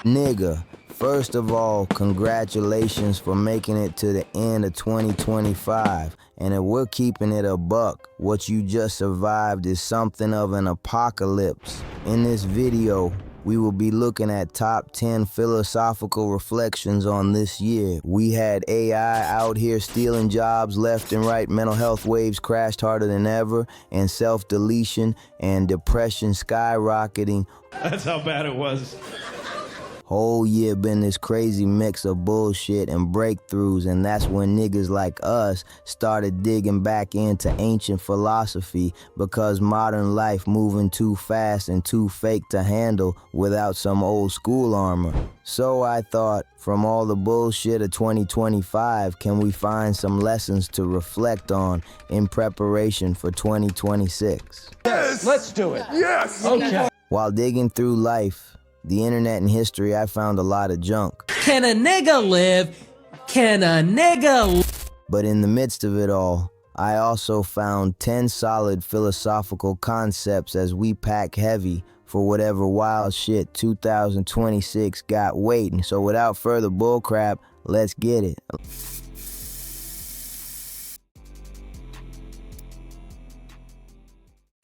Nigga, first of all, congratulations for making it to the end of 2025. And if we're keeping it a buck, what you just survived is something of an apocalypse. In this video, we will be looking at top 10 philosophical reflections on this year. We had AI out here stealing jobs left and right, mental health waves crashed harder than ever, and self-deletion and depression skyrocketing. That's how bad it was. Whole year been this crazy mix of bullshit and breakthroughs, and that's when niggas like us started digging back into ancient philosophy because modern life moving too fast and too fake to handle without some old school armor. So I thought, from all the bullshit of 2025, can we find some lessons to reflect on in preparation for 2026? Yes! Let's do it. Yes! Okay. While digging through life, the internet and history, I found a lot of junk. Can a nigga live? Can a nigga? But in the midst of it all, I also found 10 solid philosophical concepts as we pack heavy for whatever wild shit 2026 got waiting. So without further bullcrap, let's get it.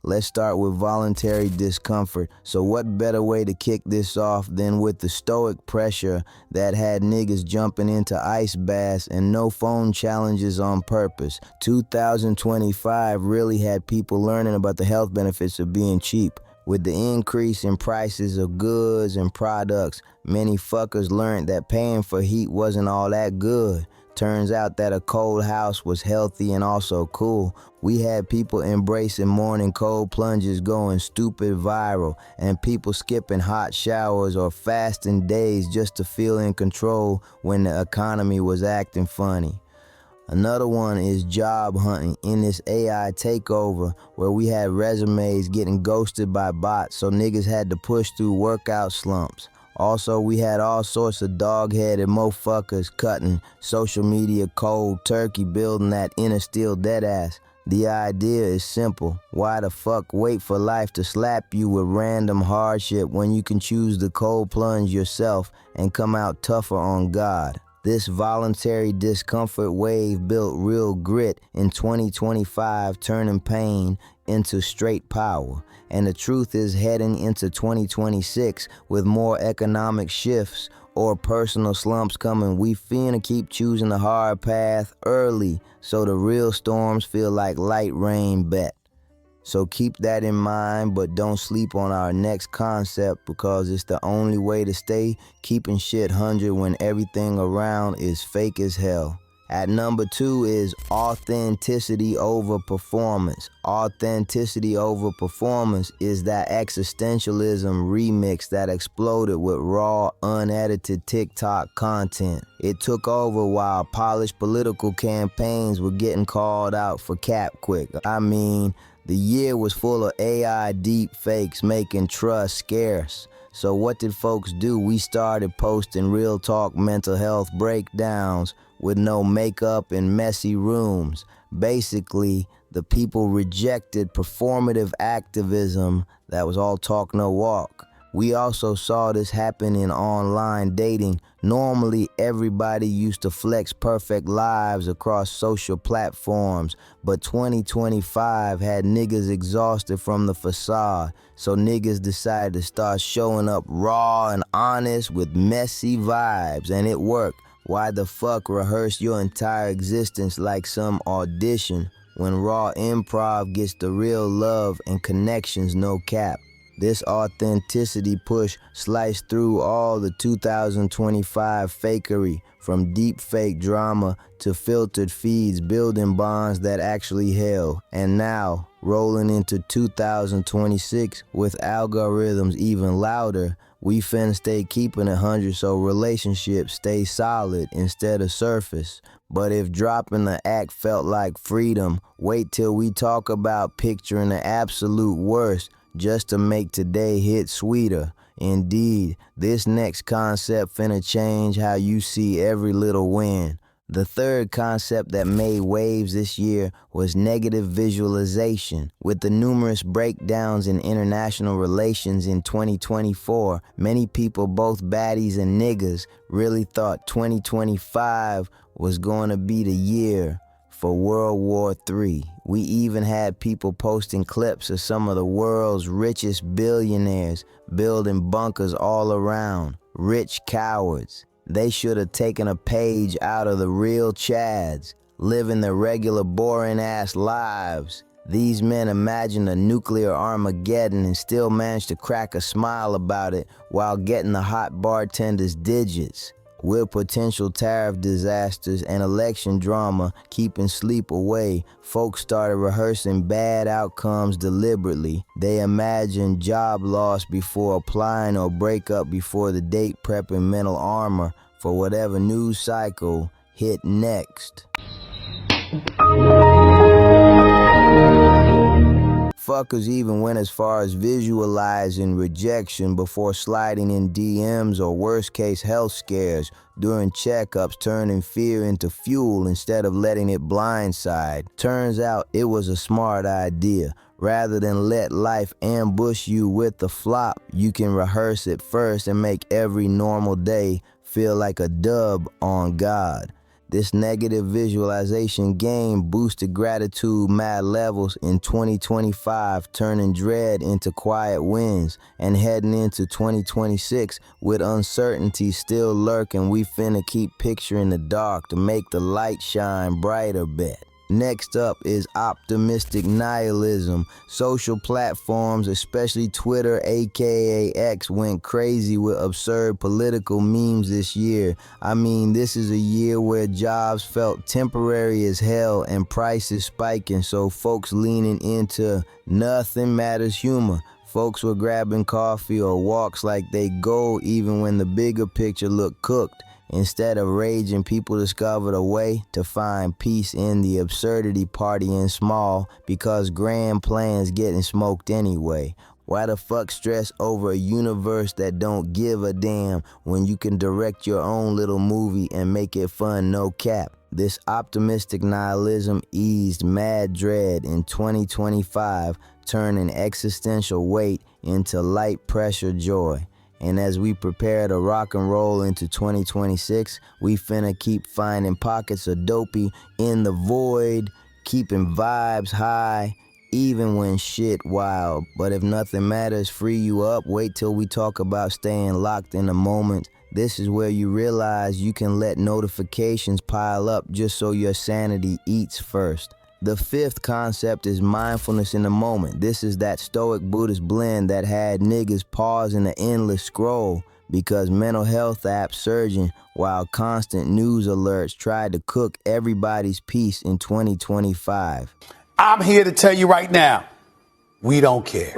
Let's start with voluntary discomfort. So what better way to kick this off than with the stoic pressure that had niggas jumping into ice baths and no phone challenges on purpose. 2025 really had people learning about the health benefits of being cheap. With the increase in prices of goods and products, many fuckers learned that paying for heat wasn't all that good. Turns out that a cold house was healthy and also cool. We had people embracing morning cold plunges going stupid viral, and people skipping hot showers or fasting days just to feel in control when the economy was acting funny. Another one is job hunting in this AI takeover where we had resumes getting ghosted by bots, so niggas had to push through workout slumps. Also, we had all sorts of dog-headed motherfuckers cutting social media cold turkey, building that inner steel deadass. The idea is simple. Why the fuck wait for life to slap you with random hardship when you can choose the cold plunge yourself and come out tougher on God? This voluntary discomfort wave built real grit in 2025, turning pain into straight power. And the truth is, heading into 2026 with more economic shifts or personal slumps coming, we finna keep choosing the hard path early so the real storms feel like light rain bet. So keep that in mind, but don't sleep on our next concept because it's the only way to stay keeping shit 100 when everything around is fake as hell. At number 2 is authenticity over performance. Authenticity over performance is that existentialism remix that exploded with raw, unedited TikTok content. It took over while polished political campaigns were getting called out for cap quick. I mean, the year was full of AI deep fakes making trust scarce. So what did folks do? We started posting real talk mental health breakdowns with no makeup and messy rooms. Basically, the people rejected performative activism that was all talk no walk. We also saw this happen in online dating. Normally, everybody used to flex perfect lives across social platforms, but 2025 had niggas exhausted from the facade, so niggas decided to start showing up raw and honest with messy vibes, and it worked. Why the fuck rehearse your entire existence like some audition when raw improv gets the real love and connections no cap? This authenticity push sliced through all the 2025 fakery, from deep fake drama to filtered feeds, building bonds that actually held. And now, rolling into 2026 with algorithms even louder, we finna stay keeping it 100 so relationships stay solid instead of surface. But if dropping the act felt like freedom, wait till we talk about picturing the absolute worst just to make today hit sweeter. Indeed, this next concept finna change how you see every little win. The third concept that made waves this year was negative visualization. With the numerous breakdowns in international relations in 2024, many people, both baddies and niggas, really thought 2025 was going to be the year for World War III. We even had people posting clips of some of the world's richest billionaires building bunkers all around. Rich cowards. They should have taken a page out of the real Chads, living their regular boring-ass lives. These men imagined a nuclear Armageddon and still managed to crack a smile about it while getting the hot bartender's digits. With potential tariff disasters and election drama keeping sleep away, folks started rehearsing bad outcomes deliberately. They imagined job loss before applying or breakup before the date, prepping mental armor for whatever news cycle hit next. Fuckers even went as far as visualizing rejection before sliding in DMs or worst case health scares during checkups, turning fear into fuel instead of letting it blindside. Turns out it was a smart idea. Rather than let life ambush you with the flop, you can rehearse it first and make every normal day feel like a dub on God. This negative visualization game boosted gratitude mad levels in 2025, turning dread into quiet wins, and heading into 2026 with uncertainty still lurking, we finna keep picturing the dark to make the light shine brighter, bet. Next up is optimistic nihilism. Social platforms, especially Twitter aka X, went crazy with absurd political memes this year. I mean, this is a year where jobs felt temporary as hell and prices spiking, so folks leaning into nothing matters humor. Folks were grabbing coffee or walks like they gold even when the bigger picture looked cooked. Instead of raging, people discovered a way to find peace in the absurdity, partying small because grand plans getting smoked anyway. Why the fuck stress over a universe that don't give a damn when you can direct your own little movie and make it fun, no cap? This optimistic nihilism eased mad dread in 2025, turning existential weight into light pressure joy. And as we prepare to rock and roll into 2026, we finna keep finding pockets of dopey in the void, keeping vibes high, even when shit wild. But if nothing matters, free you up, wait till we talk about staying locked in the moment. This is where you realize you can let notifications pile up just so your sanity eats first. The fifth concept is mindfulness in the moment. This is that stoic Buddhist blend that had niggas pausing the endless scroll because mental health apps surging while constant news alerts tried to cook everybody's peace in 2025. I'm here to tell you right now, we don't care.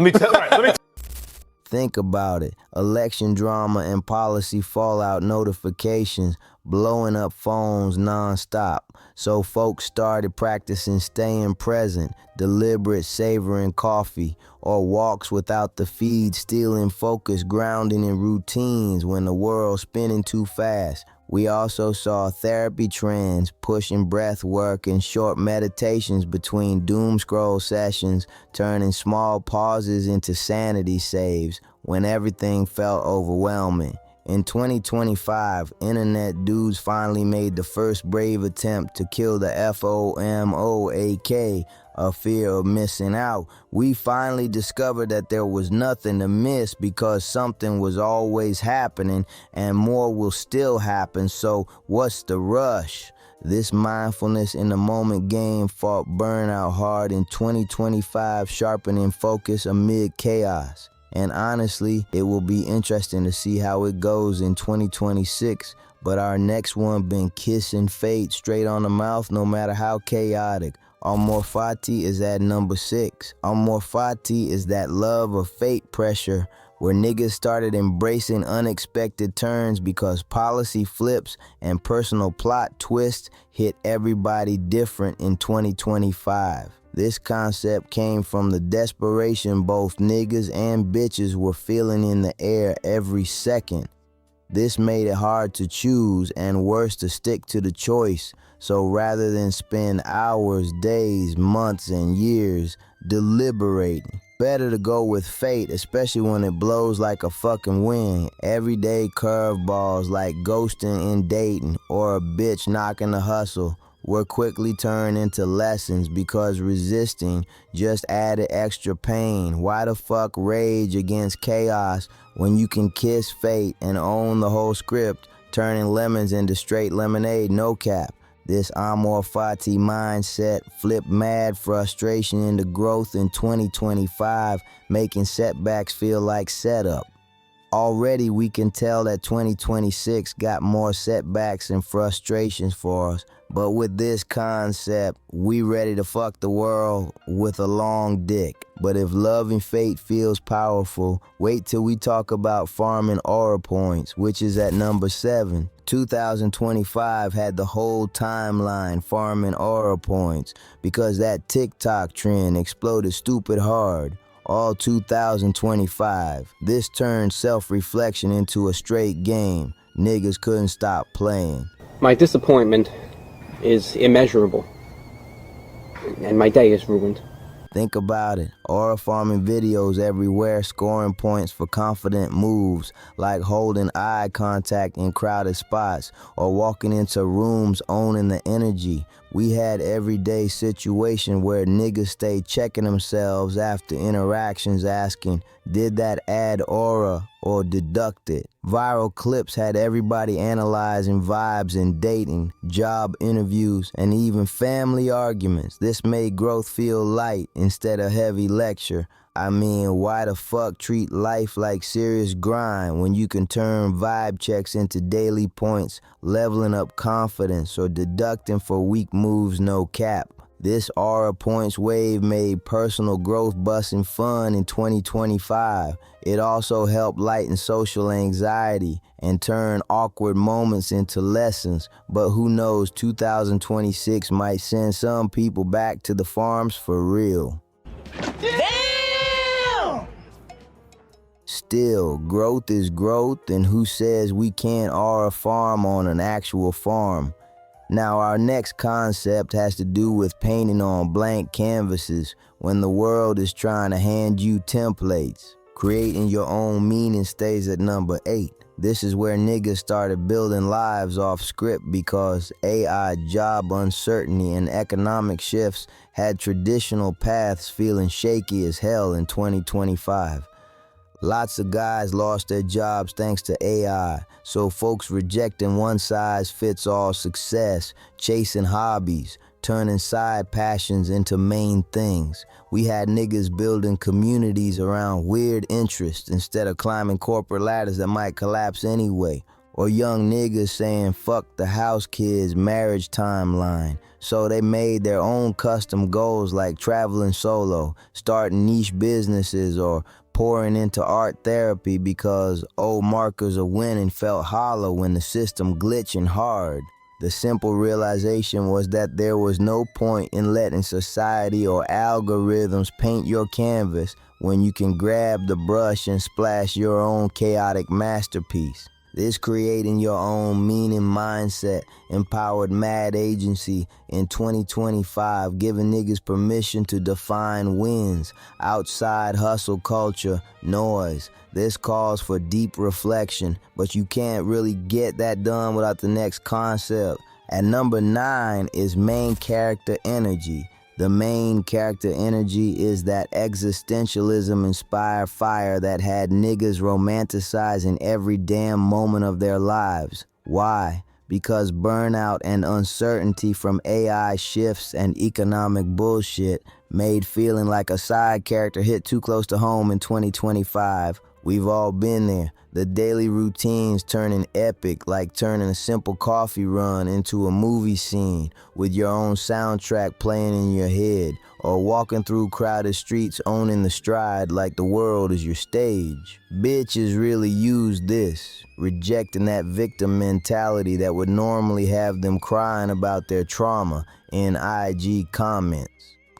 Think about it. Election drama and policy fallout notifications blowing up phones nonstop. So folks started practicing staying present, deliberate savoring coffee, or walks without the feed, stealing focus, grounding in routines when the world's spinning too fast. We also saw therapy trends pushing breath work and short meditations between doom scroll sessions, turning small pauses into sanity saves when everything felt overwhelming. In 2025, internet dudes finally made the first brave attempt to kill the FOMOAK, a fear of missing out. We finally discovered that there was nothing to miss because something was always happening and more will still happen, so what's the rush? This mindfulness in the moment game fought burnout hard in 2025, sharpening focus amid chaos. And honestly, it will be interesting to see how it goes in 2026. But our next one been kissing fate straight on the mouth no matter how chaotic. Amor Fati is at number 6. Amor Fati is that love of fate pressure where niggas started embracing unexpected turns because policy flips and personal plot twists hit everybody different in 2025. This concept came from the desperation both niggas and bitches were feeling in the air every second. This made it hard to choose and worse to stick to the choice. So rather than spend hours, days, months, and years deliberating, better to go with fate, especially when it blows like a fucking wind. Everyday curveballs like ghosting and dating or a bitch knocking the hustle were quickly turned into lessons because resisting just added extra pain. Why the fuck rage against chaos when you can kiss fate and own the whole script, turning lemons into straight lemonade, no cap? This Amor Fati mindset flipped mad frustration into growth in 2025, making setbacks feel like setup. Already we can tell that 2026 got more setbacks and frustrations for us, but with this concept, we ready to fuck the world with a long dick. But if love and fate feels powerful, wait till we talk about farming aura points, which is at number 7. 2025 had the whole timeline farming aura points because that TikTok trend exploded stupid hard. All 2025, this turned self-reflection into a straight game. Niggas couldn't stop playing. My disappointment is immeasurable, and my day is ruined. Think about it. Aura farming videos everywhere, scoring points for confident moves, like holding eye contact in crowded spots or walking into rooms owning the energy. We had everyday situation where niggas stay checking themselves after interactions asking, did that add aura or deduct it? Viral clips had everybody analyzing vibes in dating, job interviews, and even family arguments. This made growth feel light instead of heavy lecture. I mean, why the fuck treat life like serious grind when you can turn vibe checks into daily points, leveling up confidence or deducting for weak moves, no cap? This aura points wave made personal growth busting fun in 2025. It also helped lighten social anxiety and turn awkward moments into lessons. But who knows, 2026 might send some people back to the farms for real. Damn! Still, growth is growth, and who says we can't aura farm on an actual farm? Now, our next concept has to do with painting on blank canvases when the world is trying to hand you templates. Creating your own meaning stays at number 8. This is where niggas started building lives off script because AI, job uncertainty, and economic shifts had traditional paths feeling shaky as hell in 2025. Lots of guys lost their jobs thanks to AI, so folks rejecting one-size-fits-all success, chasing hobbies, turning side passions into main things. We had niggas building communities around weird interests instead of climbing corporate ladders that might collapse anyway. Or young niggas saying fuck the house kids marriage timeline. So they made their own custom goals like traveling solo, starting niche businesses, or pouring into art therapy because old markers of winning felt hollow when the system glitching hard. The simple realization was that there was no point in letting society or algorithms paint your canvas when you can grab the brush and splash your own chaotic masterpiece. This creating your own meaning mindset empowered mad agency in 2025, giving niggas permission to define wins outside hustle culture noise. This calls for deep reflection, but you can't really get that done without the next concept. At number 9 is main character energy. The main character energy is that existentialism-inspired fire that had niggas romanticizing every damn moment of their lives. Why? Because burnout and uncertainty from AI shifts and economic bullshit made feeling like a side character hit too close to home in 2025. We've all been there. The daily routines turning epic, like turning a simple coffee run into a movie scene with your own soundtrack playing in your head, or walking through crowded streets owning the stride like the world is your stage. Bitches really use this, rejecting that victim mentality that would normally have them crying about their trauma in IG comments.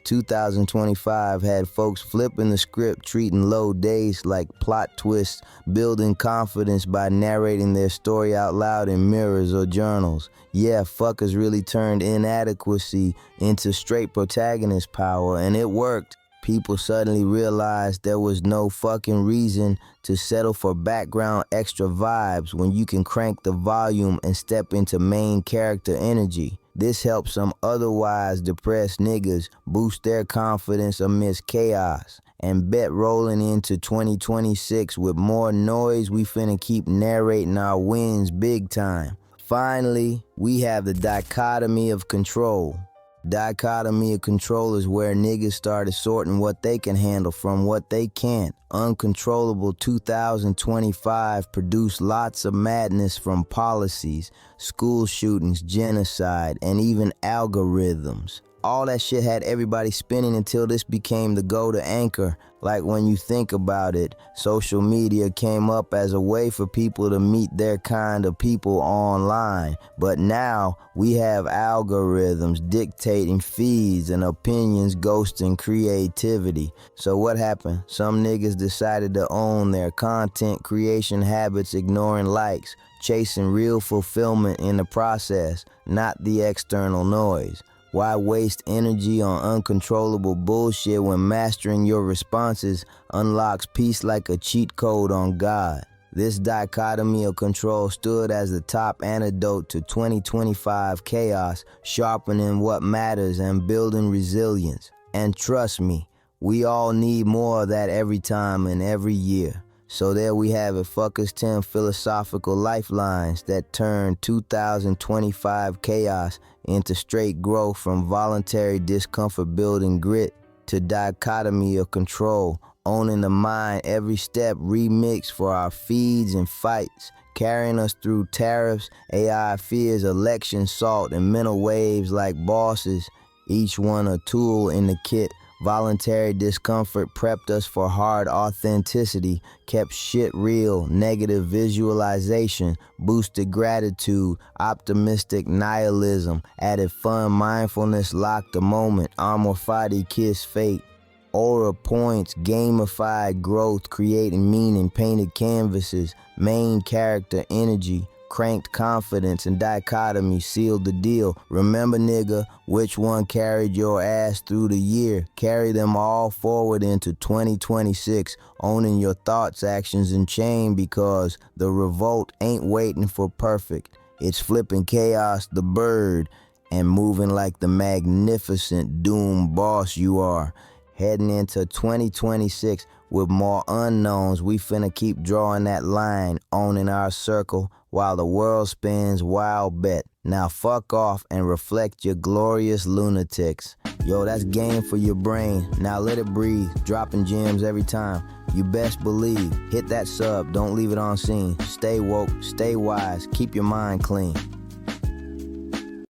2025 had folks flipping the script, treating low days like plot twists, building confidence by narrating their story out loud in mirrors or journals. Yeah, fuckers really turned inadequacy into straight protagonist power, and it worked. People suddenly realized there was no fucking reason to settle for background extra vibes when you can crank the volume and step into main character energy. This helps some otherwise depressed niggas boost their confidence amidst chaos. And bet rolling into 2026 with more noise, we finna keep narrating our wins big time. Finally, we have the dichotomy of control. Dichotomy of control is where niggas started sorting what they can handle from what they can't. Uncontrollable 2025 produced lots of madness from policies, school shootings, genocide, and even algorithms. All that shit had everybody spinning until this became the go-to anchor. Like when you think about it, social media came up as a way for people to meet their kind of people online. But now we have algorithms dictating feeds and opinions ghosting creativity. So what happened? Some niggas decided to own their content creation habits, ignoring likes, chasing real fulfillment in the process, not the external noise. Why waste energy on uncontrollable bullshit when mastering your responses unlocks peace like a cheat code on God? This dichotomy of control stood as the top antidote to 2025 chaos, sharpening what matters and building resilience. And trust me, we all need more of that every time and every year. So there we have it, fuckers, 10 philosophical lifelines that turn 2025 chaos into straight growth, from voluntary discomfort building grit to dichotomy of control, owning the mind every step, remix for our feeds and fights, carrying us through tariffs, AI fears, election salt, and mental waves like bosses, each one a tool in the kit. Voluntary discomfort prepped us for hard authenticity, kept shit real, negative visualization, boosted gratitude, optimistic nihilism, added fun, mindfulness, locked the moment, Amor Fati, kiss fate, aura points, gamified growth, creating meaning, painted canvases, main character energy, cranked confidence, and dichotomy sealed the deal. Remember, nigga, which one carried your ass through the year? Carry them all forward into 2026, owning your thoughts, actions, and chain, because the revolt ain't waiting for perfect. It's flipping chaos the bird and moving like the magnificent doom boss you are. Heading into 2026 with more unknowns, we finna keep drawing that line, owning our circle while the world spins wild bet. Now fuck off and reflect your glorious lunatics. Yo, that's game for your brain. Now let it breathe, dropping gems every time. You best believe. Hit that sub, don't leave it on scene. Stay woke, stay wise, keep your mind clean.